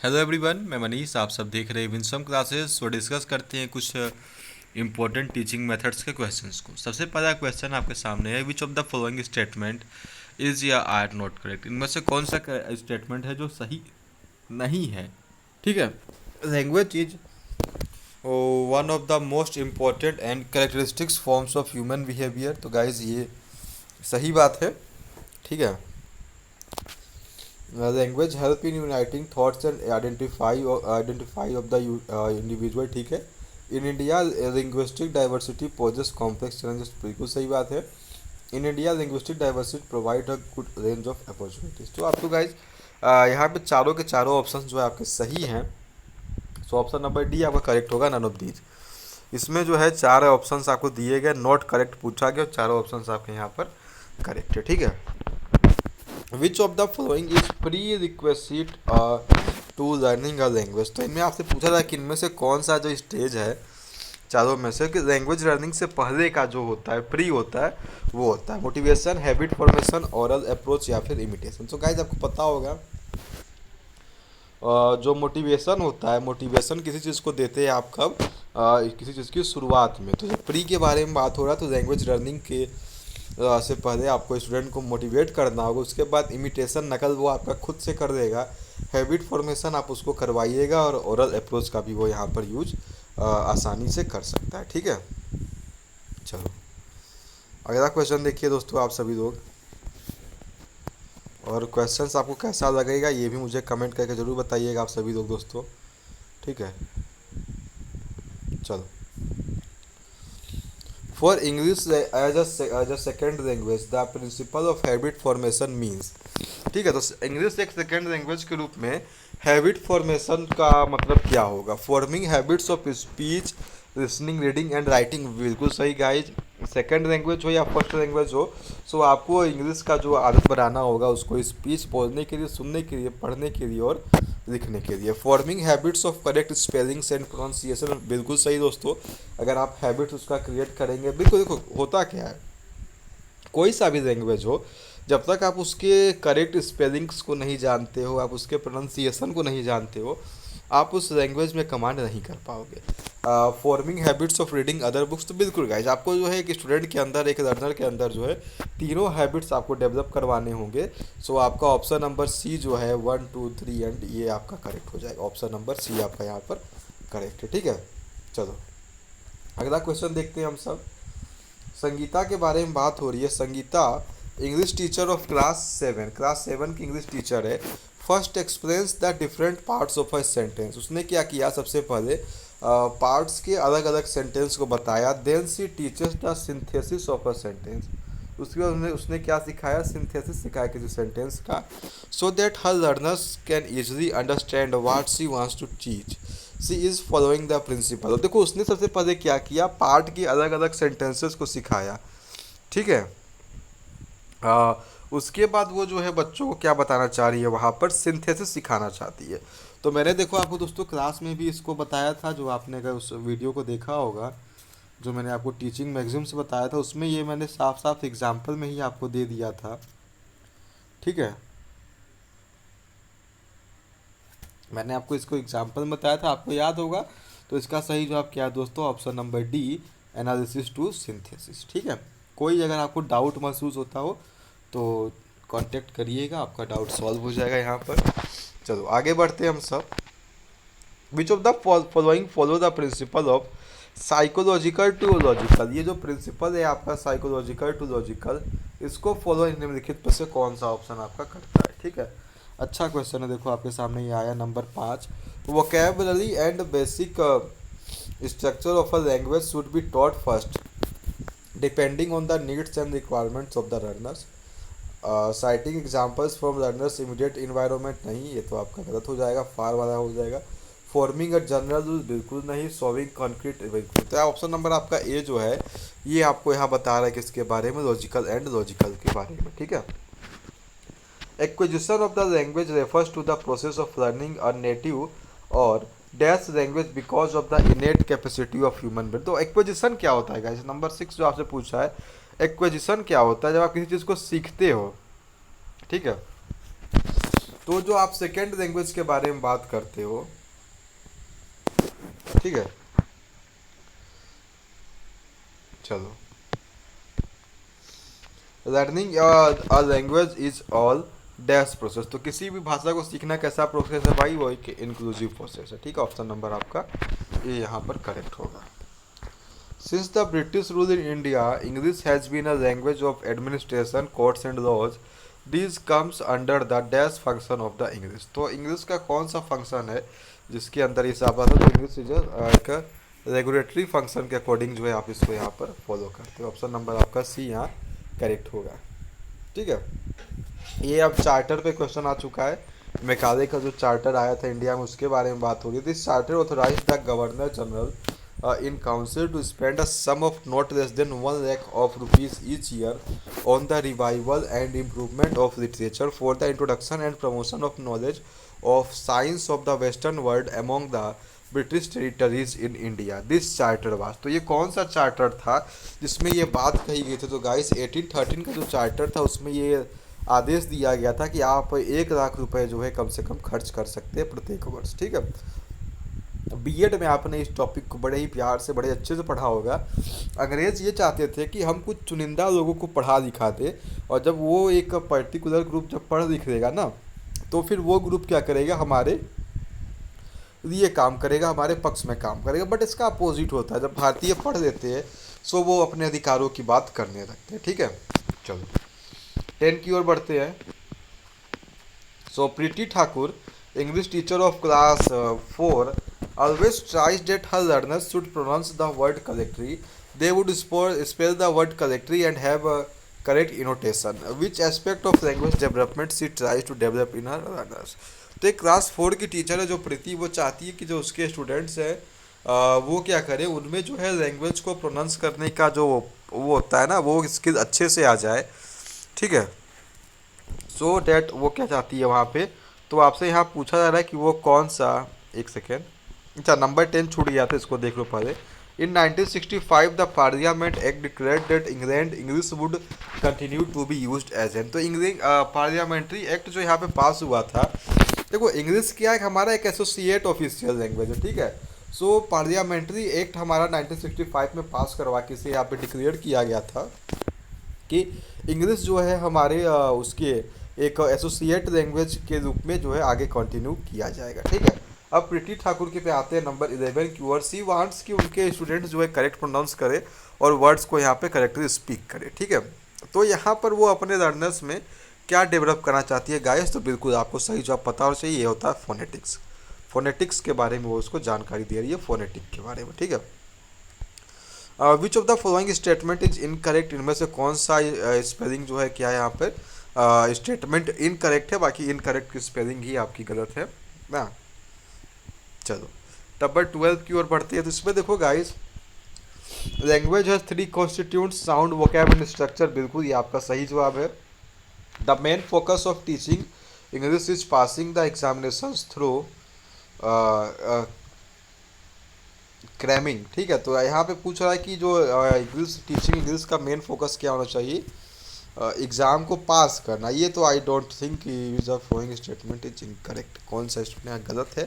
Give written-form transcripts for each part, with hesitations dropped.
Hello everyone, मैं मनीष। आप सब देख रहे हैं विंसम क्लासेस। तो डिस्कस करते हैं कुछ इंपॉर्टेंट टीचिंग मेथड्स के क्वेश्चंस को। सबसे पहला क्वेश्चन आपके सामने है, which of the following statement is या आर नॉट करेक्ट। इनमें से कौन सा स्टेटमेंट है जो सही नहीं है। ठीक है। Language is one of the most important and characteristics forms of human behaviour. तो गाइज ये सही बात है। ठीक है। Language help in uniting thoughts and identify of the individual. ठीक है। In India linguistic diversity poses complex challenges. बिल्कुल सही बात है। In India linguistic diversity provide a good range of opportunities. तो आपको गाइज यहाँ पे चारों के चारों ऑप्शन जो है आपके सही हैं। सो ऑप्शन नंबर डी आपका करेक्ट होगा, नन ऑफ दीज। इसमें जो है चार ऑप्शंस आपको दिए गए, नॉट करेक्ट पूछा गया और चारों ऑप्शंस आपके यहाँ पर करेक्ट है। ठीक है। Which of the following is prerequisite to learning a language. तो इनमें आपसे पूछा था कि इनमें से कौन सा जो स्टेज है चारों में से कि लैंग्वेज लर्निंग से पहले का जो होता है, प्री होता है, वो होता है motivation, habit formation, oral approach या फिर इमिटेशन। तो गाइज आपको पता होगा जो मोटिवेशन होता है, मोटिवेशन किसी चीज़ को देते हैं आप कब, किसी चीज़ की शुरुआत में। तो जब प्री के बारे में बात हो रहा है तो लैंग्वेज लर्निंग के से पहले आपको स्टूडेंट को मोटिवेट करना होगा। उसके बाद इमिटेशन, नकल, वो आपका खुद से कर देगा। हैबिट फॉर्मेशन आप उसको करवाइएगा और ओरल अप्रोच का भी वो यहाँ पर यूज आसानी से कर सकता है। ठीक है। चलो अगला क्वेश्चन देखिए दोस्तों आप सभी लोग, और क्वेश्चंस आपको कैसा लगेगा ये भी मुझे कमेंट करके ज़रूर बताइएगा आप सभी लोग दोस्तों। ठीक है। चलो, for English as a second language the principle of habit formation means. ठीक है। तो इंग्लिश एक सेकेंड लैंग्वेज के रूप में हैबिट फॉर्मेशन का मतलब क्या होगा। Forming habits of speech, listening, reading and writing. बिल्कुल सही गाइज। सेकेंड लैंग्वेज हो या फर्स्ट लैंग्वेज हो, सो आपको इंग्लिश का जो आदत बनाना होगा उसको स्पीच बोलने के लिए, सुनने के लिए, पढ़ने के लिए और लिखने के लिए। Forming habits of correct spellings and pronunciation. बिल्कुल सही दोस्तों। अगर आप हैबिट उसका क्रिएट करेंगे, बिल्कुल देखो होता क्या है, कोई सा भी लैंग्वेज हो, जब तक आप उसके करेक्ट स्पेलिंग्स को नहीं जानते हो, आप उसके प्रोनाउंसिएशन को नहीं जानते हो, आप उस लैंग्वेज में कमांड नहीं कर पाओगे। Forming habits of reading other books. तो बिल्कुल गाइज आपको जो है एक स्टूडेंट के अंदर, एक लर्नर के अंदर जो है तीनों हैबिट्स आपको डेवलप करवाने होंगे। सो आपका ऑप्शन नंबर सी जो है 1 2 3 एंड ये आपका करेक्ट हो जाएगा। ऑप्शन नंबर सी आपका यहाँ पर करेक्ट है। ठीक है। चलो अगला क्वेश्चन देखते हैं हम सब। संगीता के बारे में बात हो रही है। Sangeeta English teacher of class 7 की इंग्लिश टीचर है। First explains the different parts of a sentence. उसने क्या किया, सबसे पहले पार्ट्स के अलग अलग सेंटेंस को बताया। Then she teaches the synthesis of a sentence. उसके बाद उसने क्या सिखाया, सिंथेसिस सिखाया किसी सेंटेंस का। So that her learners can easily understand what she wants to teach. She is following the principle. देखो उसने सबसे पहले क्या किया, पार्ट की अलग अलग सेंटेंसेस को सिखाया। ठीक है। उसके बाद वो जो है बच्चों को क्या बताना चाह रही है, वहाँ पर सिंथेसिस सिखाना चाहती है। तो मैंने देखो आपको दोस्तों क्लास में भी इसको बताया था, जो आपने अगर उस वीडियो को देखा होगा, जो मैंने आपको टीचिंग मैगजीन से बताया था, उसमें ये मैंने साफ साफ एग्जाम्पल में ही आपको दे दिया था। ठीक है। मैंने आपको इसको एग्जाम्पल में बताया था, आपको याद होगा। तो इसका सही जवाब क्या है दोस्तों, option number D, analysis to synthesis. ठीक है। कोई अगर आपको डाउट महसूस होता हो तो कांटेक्ट करिएगा, आपका डाउट सॉल्व हो जाएगा यहाँ पर। चलो आगे बढ़ते हैं हम सब। Which of the following follow the principle of psychological to logical. ये जो प्रिंसिपल है आपका साइकोलॉजिकल टू लॉजिकल, इसको फॉलो निम्नलिखित में से कौन सा ऑप्शन आपका करता है। ठीक है। अच्छा क्वेश्चन है, देखो आपके सामने ये आया number 5। Vocabulary and basic structure of a language should be taught first depending on the needs and requirements of the learners. Citing examples from learners immediate environment. नहीं, ये तो आपका गलत हो जाएगा, फार वाला हो जाएगा। फॉर्मिंग अ जनरल रूल, बिल्कुल नहीं। सॉल्विंग कॉन्क्रीट, बिल्कुल। तो ऑप्शन नंबर आपका ए जो है ये आपको यहाँ बता रहा है किसके बारे में, लॉजिकल एंड लॉजिकल के बारे में। ठीक है। Acquisition of the language refers to the process of learning a native और dash language because of the innate capacity of human brain. तो एक्विजिशन क्या होता है गाइस, नंबर 6 जो आपसे पूछा है, एक्विजिशन क्या होता है, जब आप किसी चीज़ को सीखते हो। ठीक है। तो जो आप सेकेंड लैंग्वेज के बारे में बात करते हो, ठीक है, चलो, learning a language is all dash process. तो किसी भी भाषा को सीखना कैसा प्रोसेस है भाई, वो एक इंक्लूसिव प्रोसेस है, ठीक है। ऑप्शन नंबर आपका ये यहाँ पर करेक्ट होगा। Since the British rule in India, English has been a language of administration, courts and laws. This comes under the dash function of the English. तो इंग्लिश का कौन सा फंक्शन है जिसके अंदर ये सब आता है? तो इंग्लिश इज एक रेगुलेटरी फंक्शन के अकॉर्डिंग जो है आप इसको यहाँ पर फॉलो करते हो। ऑप्शन नंबर आपका सी यहाँ करेक्ट होगा, ठीक है। ये अब चार्टर पे क्वेश्चन आ चुका है। मेकाले का जो चार्टर आया था इंडिया में उसके बारे में बात हो रही थी। This charter authorise the governor general in council to spend a sum of not less than 1 lakh of rupees each year on the revival and improvement of literature for the introduction and promotion of knowledge of science of the western world among the British territories in India. This charter was, तो ये कौन सा charter था जिसमें ये बात कही गई थी? तो गाइस 1813 का जो चार्टर था उसमें ये आदेश दिया गया था कि आप 1 लाख रुपए जो है कम से कम खर्च कर सकते हैं प्रत्येक वर्ष, ठीक है। बीएड में आपने इस टॉपिक को बड़े ही प्यार से बड़े अच्छे से पढ़ा होगा। अंग्रेज ये चाहते थे कि हम कुछ चुनिंदा लोगों को पढ़ा लिखा दे, और जब वो एक पर्टिकुलर ग्रुप जब पढ़ लिख लेगा ना, तो फिर वो ग्रुप क्या करेगा, हमारे लिए काम करेगा, हमारे पक्ष में काम करेगा। बट इसका अपोजिट होता है, जब भारतीय पढ़ लेते हैं सो वो अपने अधिकारों की बात करने लगते हैं, ठीक है। चलो 10 की ओर बढ़ते हैं। सो प्रीति Thakur, English teacher of class 4, always tries that her learners should pronounce the word correctly. They would spell the word correctly and have a correct intonation. Which aspect of language development she tries to develop in her learners? तो एक class 4 की teacher है जो प्रीति, वो चाहती है कि जो उसके स्टूडेंट्स हैं वो क्या करें, उनमें जो है लैंग्वेज को प्रोनाउंस करने का जो वो होता है ना, वो स्किल अच्छे से आ जाए, ठीक है। सो डैट वो क्या चाहती है वहाँ पे, तो आपसे यहाँ पूछा जा रहा है कि वो कौन सा, एक सेकेंड, अच्छा नंबर 10 छूट गया था, इसको देख लो पहले। In 1965 the parliament act declared that England English would continue to be used as an. तो इंग्लिश पार्लियामेंट्री एक्ट जो यहाँ पे पास हुआ था, देखो इंग्लिश क्या है, हमारा एक एसोसिएट ऑफिशियल लैंग्वेज है, ठीक है। सो पार्लियामेंट्री एक्ट हमारा 1965 में पास करवा के से यहाँ पे डिक्लेयर किया गया था कि इंग्लिश जो है हमारे उसके एक एसोसिएट लैंग्वेज के रूप में जो है आगे कंटिन्यू किया जाएगा, ठीक है। अब प्रीति ठाकुर के पे आते हैं नंबर 11 की ओर। सी वांट्स कि उनके स्टूडेंट्स जो है करेक्ट प्रोनाउंस करे और वर्ड्स को यहाँ पे करेक्टली स्पीक करे, ठीक है। तो यहाँ पर वो अपने लर्नर्स में क्या डेवलप करना चाहती है गाइस, तो बिल्कुल आपको सही जवाब पता होना चाहिए, ये होता है फोनेटिक्स। फोनेटिक्स के बारे में वो उसको जानकारी दे रही है, फोनेटिक के बारे में, ठीक है। Which of the following statement is incorrect, इनमें से कौन सा स्पेलिंग जो है क्या है यहाँ पर स्टेटमेंट इनकरेक्ट है, बाकी इनकरेक्ट की स्पेलिंग ही आपकी गलत है ना। चलो नंबर 12 की ओर बढ़ते हैं। तो इसमें देखो guys, language has 3 constituents, sound, vocab and structure. बिल्कुल ये आपका सही जवाब है। The main focus of teaching English is passing the examinations through cramming, ठीक है। तो यहाँ पे पूछ रहा है कि जो इंग्लिश टीचिंग, इंग्लिश का मेन फोकस क्या होना चाहिए, एग्ज़ाम को पास करना। ये तो I don't think use of following statement is incorrect, कौन सा स्टेटमेंट यहाँ गलत है,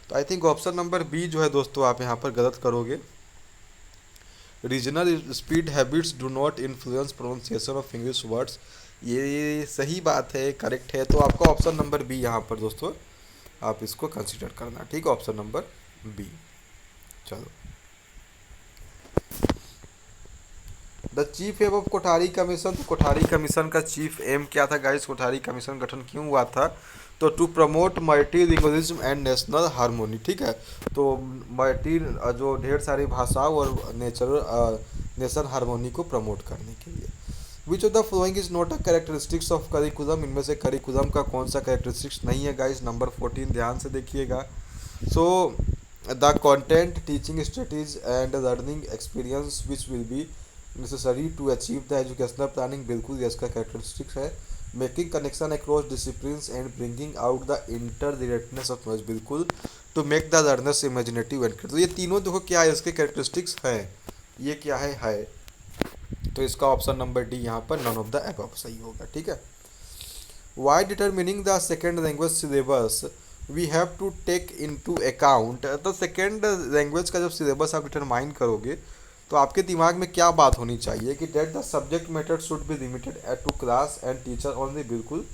तो I think option number B जो है दोस्तों आप यहाँ पर गलत करोगे। Regional speed habits do not influence pronunciation of English words, ये सही बात है, करेक्ट है। तो आपका ऑप्शन नंबर बी यहाँ पर दोस्तों आप इसको कंसिडर करना, ठीक है, ऑप्शन नंबर बी। चलो the chief aim of Kothari commission, तो कोठारी कमीशन का चीफ एम क्या था गाइस, कोठारी कमीशन गठन क्यों हुआ था, तो to promote multilingualism and national harmony, ठीक है। तो मल्टी जो ढेर सारी भाषाओं और नेशनल हार्मोनी को प्रमोट करने के लिए। विच of the following is not a characteristics of curriculum, इनमें से करिकुलम का कौन सा कैरेक्टरिस्टिक्स नहीं है गाइस, नंबर 14 ध्यान से देखिएगा। So the content, teaching strategies and learning experience which will be necessary to achieve the educational planning, बिल्कुल इसका कैरेक्टरिस्टिक्स है। Making connection across disciplines and bringing out the interrelatedness of knowledge, बिल्कुल to make the learners imaginative and creative. तो ये तीनों देखो क्या है, इसके कैरेक्टरिस्टिक्स हैं, ये क्या है, तो इसका ऑप्शन नंबर डी यहाँ पर नन ऑफ द अबव सही होगा, ठीक है। Why determining the second language syllabus we have to take into account. तो सेकेंड लैंग्वेज का जब सिलेबस आप डिटरमाइन करोगे तो आपके दिमाग में क्या बात होनी चाहिए कि that the subject matter should be limited at to class and teacher only. बिल्कुल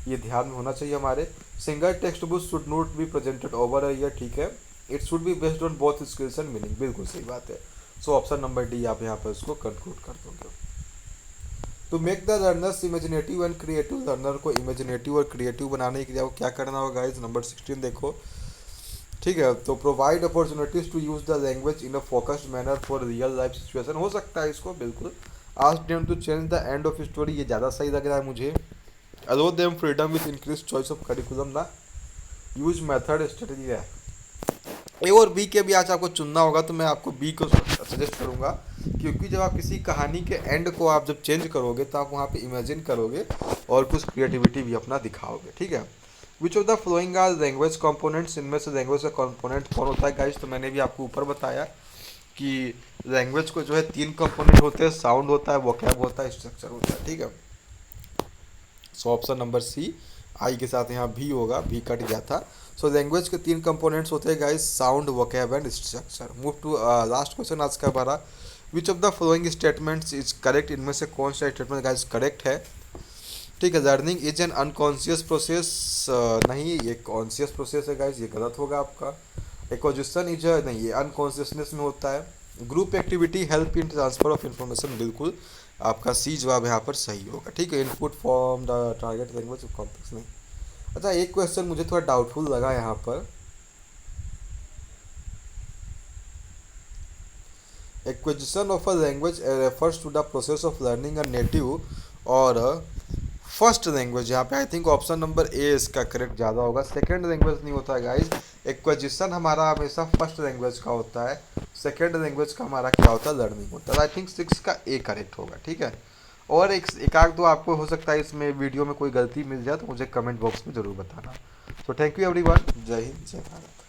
ये ध्यान में होना चाहिए हमारे। Single text book should not be presented over a year, ठीक है। It should be based on both skills and meaning, बिल्कुल सही बात है। सो ऑप्शन नंबर डी आप यहाँ पर इसको कंक्लूड कर दोगे। To make the learners imaginative and creative, learner को इमेजिनेटिव और क्रिएटिव बनाने के लिए आपको क्या करना होगा गाइस, नंबर 16 देखो, ठीक है। तो provide opportunities to use the language in a focused manner for real life situation, हो सकता है इसको बिल्कुल। Ask them to change the end of story, ये ज़्यादा सही लग रहा है मुझे। Allow them freedom with increase choice of curriculum ना, यूज मेथड स्ट्रेटजी है। ए और बी के भी आज आपको चुनना होगा तो मैं आपको बी को सजेस्ट करूंगा, क्योंकि जब आप किसी कहानी के एंड को आप जब चेंज करोगे तो आप वहाँ पे इमेजिन करोगे और कुछ क्रिएटिविटी भी अपना दिखाओगे, ठीक है। Which of the following are language components, इनमें से लैंग्वेज का कंपोनेंट कौन होता है गाइस। तो मैंने भी आपको ऊपर बताया कि लैंग्वेज को जो है 3 कंपोनेंट होते हैं, साउंड होता है, वोकैब होता है, स्ट्रक्चर होता है, ठीक है। सो ऑप्शन नंबर सी, आई के साथ यहाँ भी होगा, भी कट गया था। सो लैंग्वेज के 3 कंपोनेंट्स होते हैं guys, sound, vocab and structure. Move to last question आज का हमारा, which of the following statements is correct, इनमें से कौन सा स्टेटमेंट गाइस करेक्ट है, ठीक है। Learning is an unconscious process, नहीं ये कॉन्शियस प्रोसेस है गाइस, ये गलत होगा आपका। एक्विजिशन इज नहीं, ये अनकॉन्शियसनेस में होता है। Group activity help in transfer of information, बिल्कुल आपका सी जवाब यहाँ पर सही होगा, ठीक है। Input form the target language complex नहीं। अच्छा एक क्वेश्चन मुझे थोड़ा डाउटफुल लगा यहाँ पर, acquisition of a language refers to the process of learning a native और फर्स्ट लैंग्वेज, यहाँ पे I think option number A इसका करेक्ट ज़्यादा होगा। सेकंड लैंग्वेज नहीं होता है गाइस, एक्विजिशन हमारा हमेशा फर्स्ट लैंग्वेज का होता है, सेकंड लैंग्वेज का हमारा क्या होता है, लर्निंग होता है। आई थिंक 6 का ए करेक्ट होगा, ठीक है। और एक आध दो आपको हो सकता है इसमें वीडियो में कोई गलती मिल जाए तो मुझे कमेंट बॉक्स में ज़रूर बताना। तो थैंक यू एवरीवन, जय हिंद जय भारत।